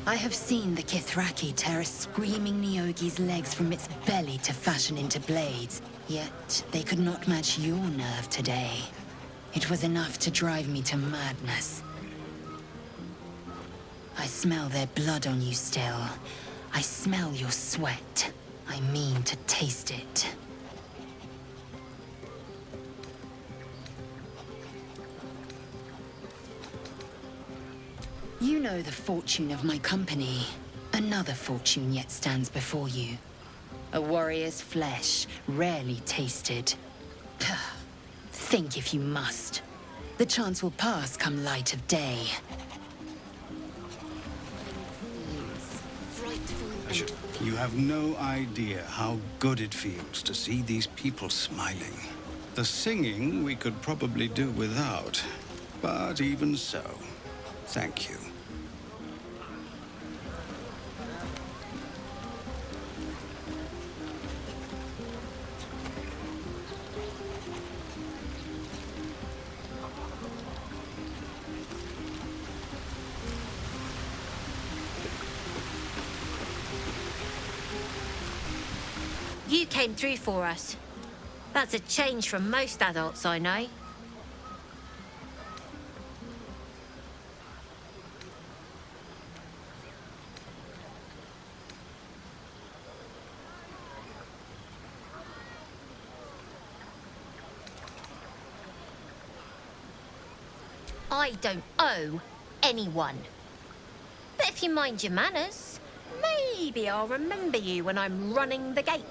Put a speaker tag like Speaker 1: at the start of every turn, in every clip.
Speaker 1: I have seen the Kithraki tear a screaming Neogi's legs from its belly to fashion into blades, yet they could not match your nerve today. It was enough to drive me to madness. I smell their blood on you still. I smell your sweat. I mean to taste it. You know the fortune of my company. Another fortune yet stands before you. A warrior's flesh, rarely tasted. Think if you must. The chance will pass come light of day.
Speaker 2: You have no idea how good it feels to see these people smiling. The singing we could probably do without, but even so, thank you.
Speaker 3: You came through for us. That's a change from most adults I know. I don't owe anyone. But if you mind your manners, maybe I'll remember you when I'm running the gate.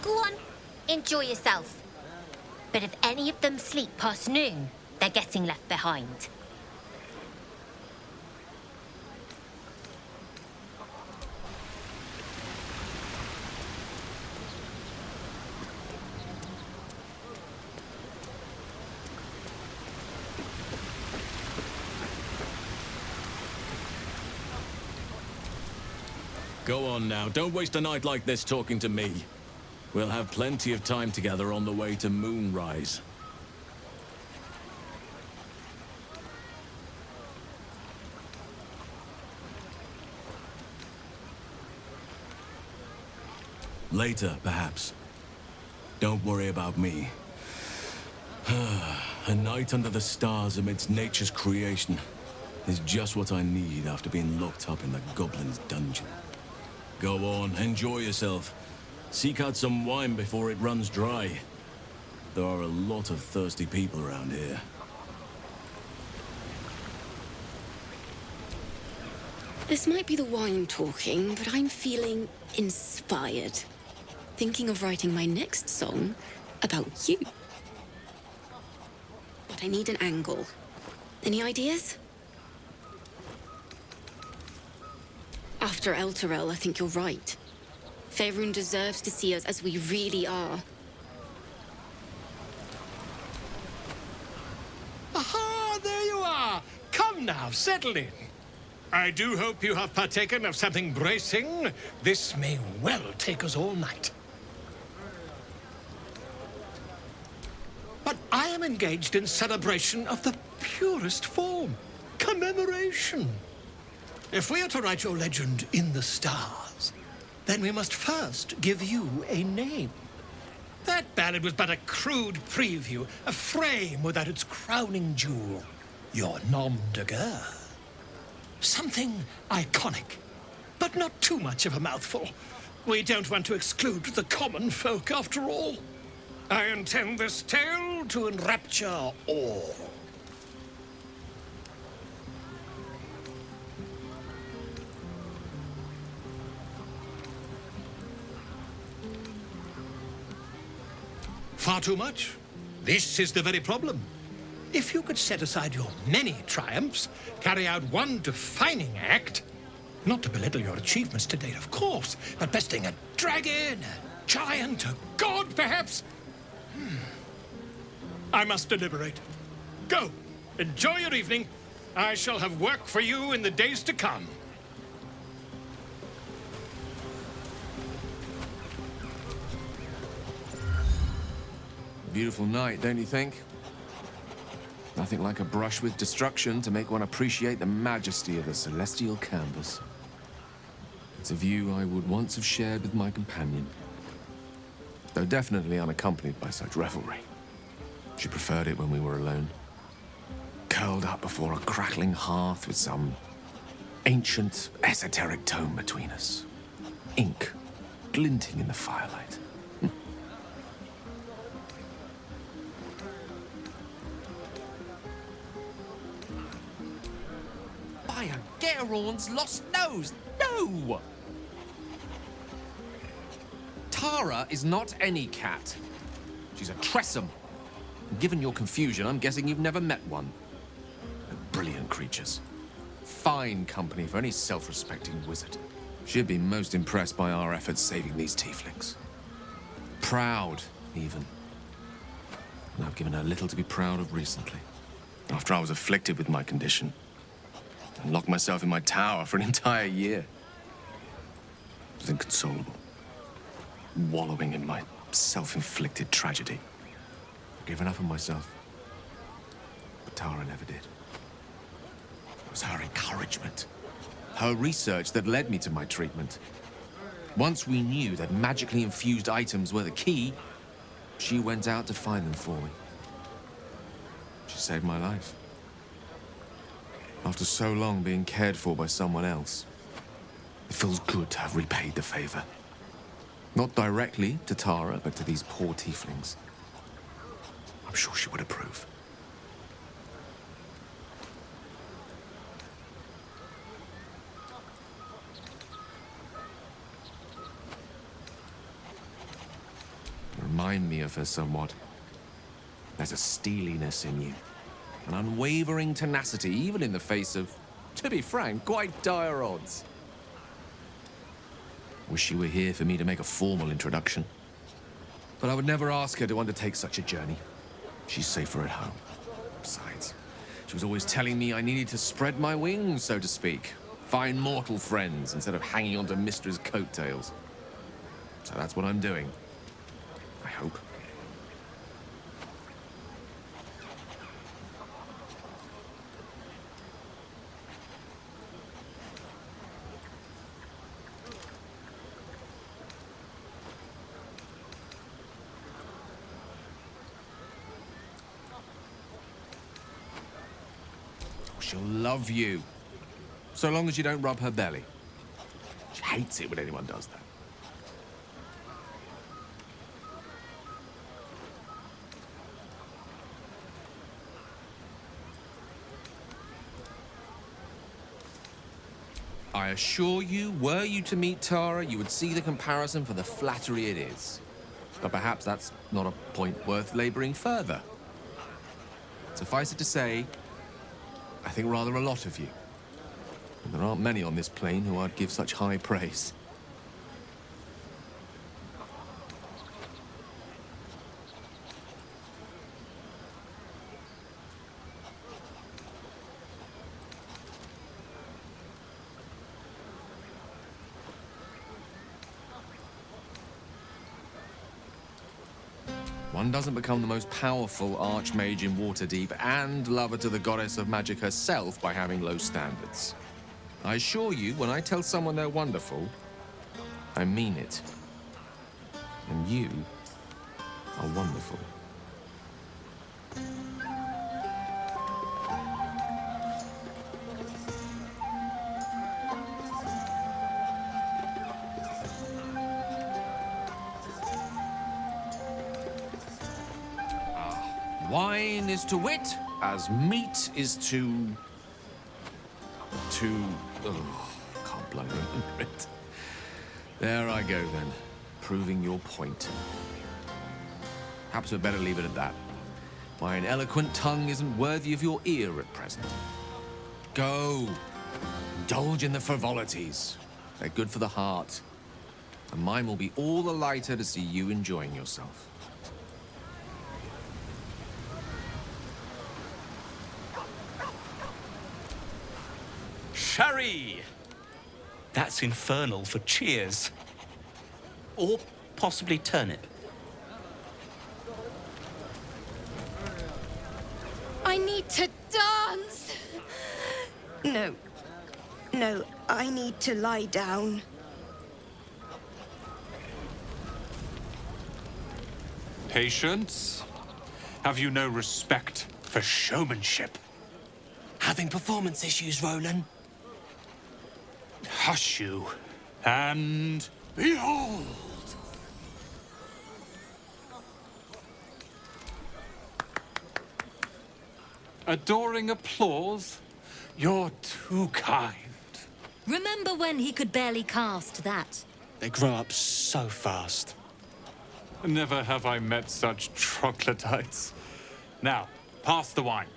Speaker 3: Go on, enjoy yourself. But if any of them sleep past noon, they're getting left behind.
Speaker 4: Go on now, don't waste a night like this talking to me. We'll have plenty of time together on the way to moonrise. Later, perhaps. Don't worry about me. A night under the stars amidst nature's creation is just what I need after being locked up in the Goblin's dungeon. Go on, enjoy yourself. Seek out some wine before it runs dry. There are a lot of thirsty people around here.
Speaker 5: This might be the wine talking, but I'm feeling inspired. Thinking of writing my next song about you. But I need an angle. Any ideas? After Elturel, I think you're right. Faerun deserves to see us as we really are.
Speaker 6: Aha! There you are! Come now, settle in. I do hope you have partaken of something bracing. This may well take us all night. But I am engaged in celebration of the purest form. Commemoration. If we are to write your legend in the stars, then we must first give you a name. That ballad was but a crude preview, a frame without its crowning jewel. Your nom de guerre. Something iconic, but not too much of a mouthful. We don't want to exclude the common folk, after all. I intend this tale to enrapture all. Far too much? This is the very problem. If you could set aside your many triumphs, carry out one defining act, not to belittle your achievements to date, of course, but besting a dragon, a giant, a god, perhaps. I must deliberate. Go, enjoy your evening. I shall have work for you in the days to come.
Speaker 7: Beautiful night, don't you think? Nothing like a brush with destruction to make one appreciate the majesty of the celestial canvas. It's a view I would once have shared with my companion, though definitely unaccompanied by such revelry. She preferred it when we were alone, curled up before a crackling hearth with some ancient, esoteric tome between us. Ink glinting in the firelight.
Speaker 8: By a Geraorn's lost nose! No! Tara is not any cat. She's a Tressum. Given your confusion, I'm guessing you've never met one. They're brilliant creatures. Fine company for any self-respecting wizard. She'd be most impressed by our efforts saving these tieflings. Proud, even. And I've given her little to be proud of recently. After I was afflicted with my condition, and locked myself in my tower for an entire year. I was inconsolable, wallowing in my self-inflicted tragedy. I'd given up on myself, but Tara never did. It was her encouragement, her research that led me to my treatment. Once we knew that magically infused items were the key, she went out to find them for me. She saved my life. After so long being cared for by someone else, it feels good to have repaid the favor. Not directly to Tara, but to these poor tieflings. I'm sure she would approve. You remind me of her somewhat. There's a steeliness in you. An unwavering tenacity, even in the face of, to be frank, quite dire odds. Wish she were here for me to make a formal introduction. But I would never ask her to undertake such a journey. She's safer at home. Besides, she was always telling me I needed to spread my wings, so to speak. Find mortal friends instead of hanging onto Mistra's coattails. So that's what I'm doing. I hope. She'll love you, so long as you don't rub her belly. She hates it when anyone does that. I assure you, were you to meet Tara, you would see the comparison for the flattery it is. But perhaps that's not a point worth laboring further. Suffice it to say, I think rather a lot of you. And there aren't many on this plane who I'd give such high praise. One doesn't become the most powerful archmage in Waterdeep and lover to the goddess of magic herself by having low standards. I assure you, when I tell someone they're wonderful, I mean it. And you are wonderful. Wine is to wit as meat is to... Oh, can't bloody remember it. There I go then, proving your point. Perhaps we'd better leave it at that. My eloquent tongue isn't worthy of your ear at present. Go, indulge in the frivolities. They're good for the heart. And mine will be all the lighter to see you enjoying yourself.
Speaker 9: Sherry! That's infernal for cheers. Or possibly turnip.
Speaker 5: I need to dance!
Speaker 10: No. No, I need to lie down.
Speaker 11: Patience? Have you no respect for showmanship?
Speaker 6: Having performance issues, Roland?
Speaker 11: Hush you, and behold! Adoring applause? You're too kind.
Speaker 12: Remember when he could barely cast that?
Speaker 6: They grow up so fast.
Speaker 11: Never have I met such troglodytes. Now, pass the wine.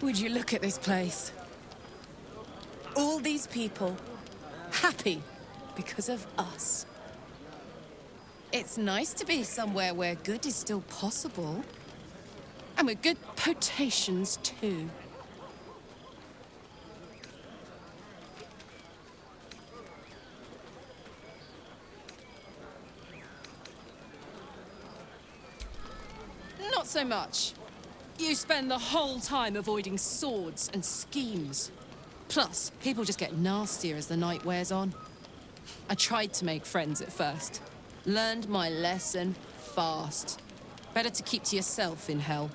Speaker 13: Would you look at this place? All these people happy because of us. It's nice to be somewhere where good is still possible. And with good potations, too. Not so much. You spend the whole time avoiding swords and schemes. Plus, people just get nastier as the night wears on. I tried to make friends at first. Learned my lesson fast. Better to keep to yourself in hell.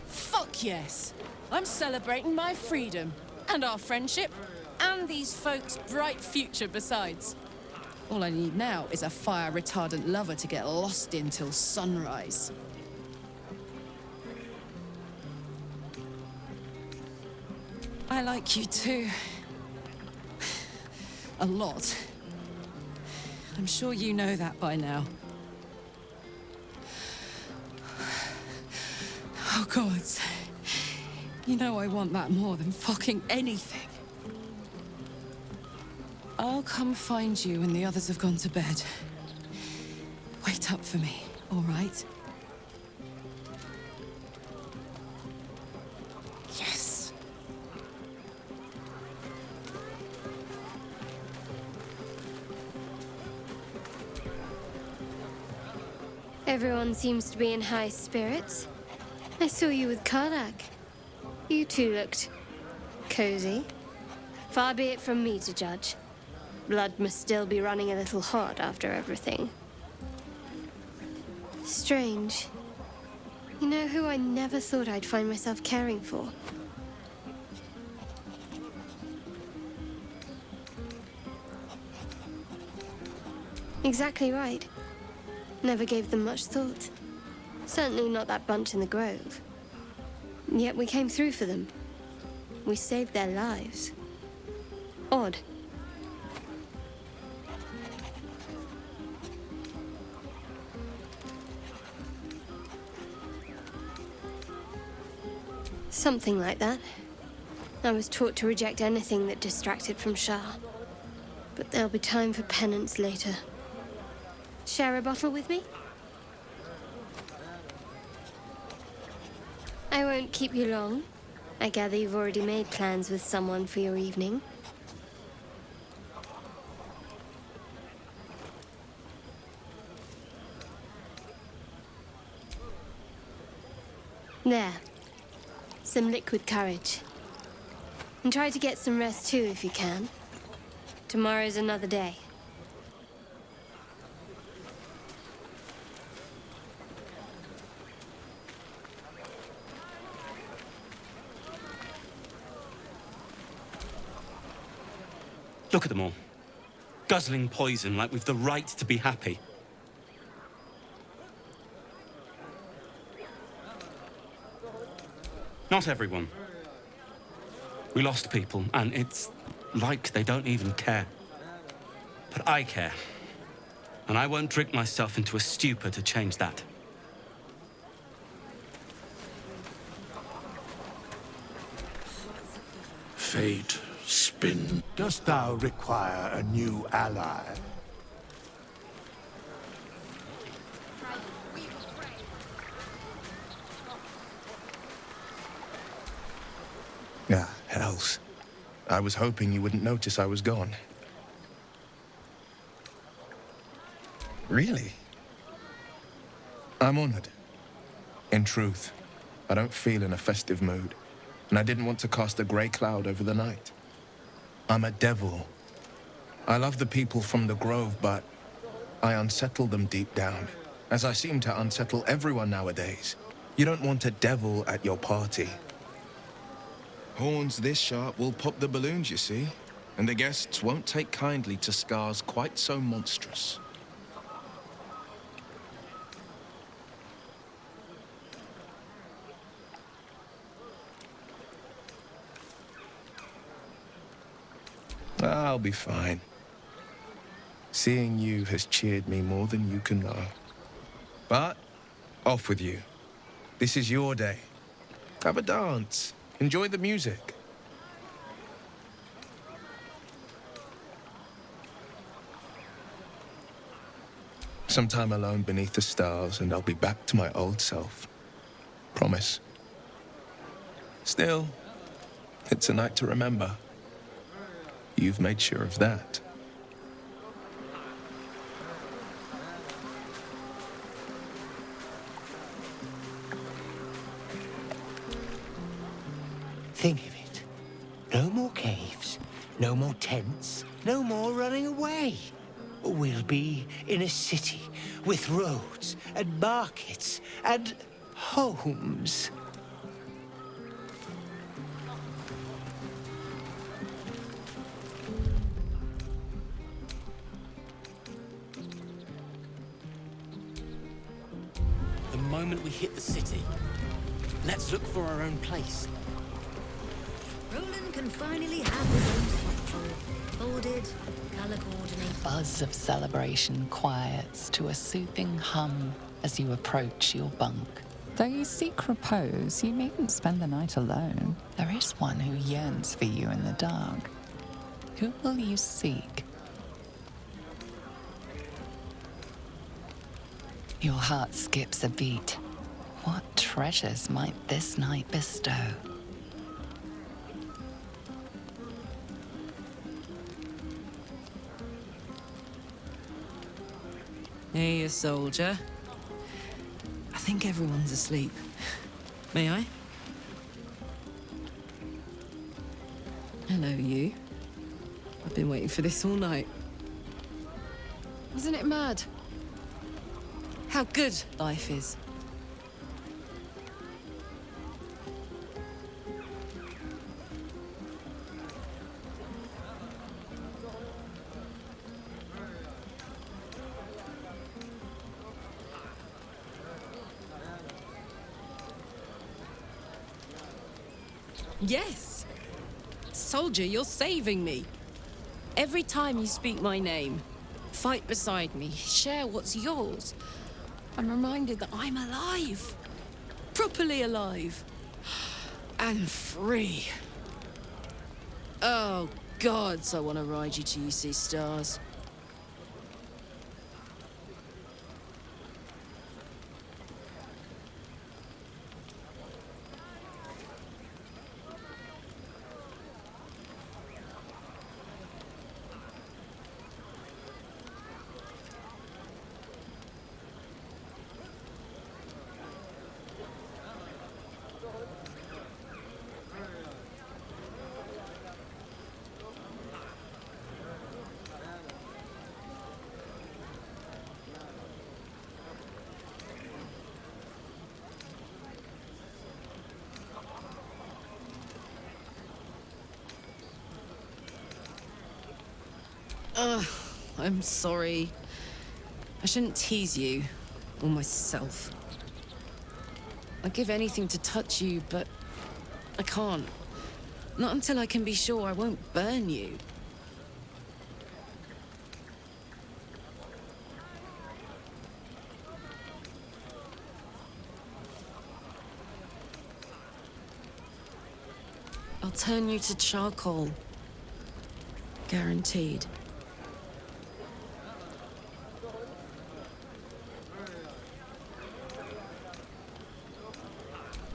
Speaker 13: Fuck yes! I'm celebrating my freedom, and our friendship, and these folks' bright future besides. All I need now is a fire-retardant lover to get lost in till sunrise. I like you too. A lot. I'm sure you know that by now. Oh, gods. You know I want that more than fucking anything. I'll come find you when the others have gone to bed. Wait up for me, all right? Yes.
Speaker 14: Everyone seems to be in high spirits. I saw you with Karlak. You two looked cozy. Far be it from me to judge. Blood must still be running a little hot after everything. Strange. You know who I never thought I'd find myself caring for? Exactly right. Never gave them much thought. Certainly not that bunch in the grove. Yet we came through for them. We saved their lives. Odd. Something like that. I was taught to reject anything that distracted from Shah. But there'll be time for penance later. Share a bottle with me? I won't keep you long. I gather you've already made plans with someone for your evening. There. Some liquid courage. And try to get some rest too if you can. Tomorrow's another day.
Speaker 9: Look at them all. Guzzling poison like we've the right to be happy. Not everyone. We lost people, and it's like they don't even care. But I care. And I won't drink myself into a stupor to change that.
Speaker 15: Fate, spin. Dost thou require a new ally? Ah, hell
Speaker 16: else. I was hoping you wouldn't notice I was gone. Really? I'm honored. In truth, I don't feel in a festive mood, and I didn't want to cast a grey cloud over the night. I'm a devil. I love the people from the Grove, but I unsettle them deep down, as I seem to unsettle everyone nowadays. You don't want a devil at your party. Horns this sharp will pop the balloons, you see, and the guests won't take kindly to scars quite so monstrous. I'll be fine. Seeing you has cheered me more than you can know. But, off with you. This is your day. Have a dance. Enjoy the music. Some time alone beneath the stars, and I'll be back to my old self. Promise. Still, it's a night to remember. You've made sure of that.
Speaker 17: Think of it. No more caves, no more tents, no more running away. We'll be in a city with roads and markets and homes. The moment we hit the city, let's look for our own place.
Speaker 12: Roland can finally have his own sanctuary. Folded, color-coordinated.
Speaker 1: Buzz of celebration quiets to a soothing hum as you approach your bunk.
Speaker 18: Though you seek repose, you needn't spend the night alone.
Speaker 1: There is one who yearns for you in the dark. Who will you seek? Your heart skips a beat. What treasures might this night bestow?
Speaker 13: Hey, you soldier. I think everyone's asleep. May I? Hello, you. I've been waiting for this all night. Isn't it mad? How good life is. Yes! Soldier, you're saving me. Every time you speak my name, fight beside me, share what's yours, I'm reminded that I'm alive. Properly alive. And free. Oh, gods, I want to ride you till you see stars. I'm sorry. I shouldn't tease you, or myself. I'd give anything to touch you, but I can't. Not until I can be sure I won't burn you. I'll turn you to charcoal. Guaranteed.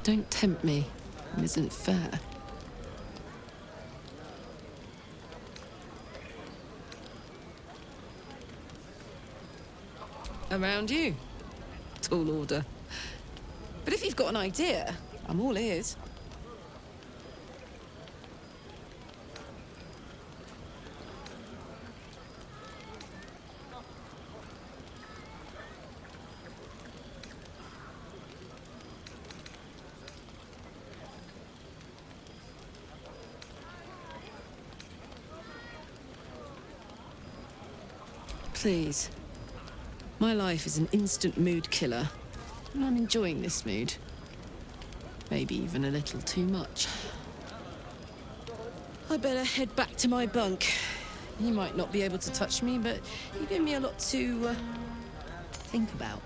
Speaker 13: Don't tempt me. It isn't fair. Around you. Tall order. But if you've got an idea, I'm all ears. Please. My life is an instant mood killer, and I'm enjoying this mood. Maybe even a little too much. I better head back to my bunk. You might not be able to touch me, but you gave me a lot to think about.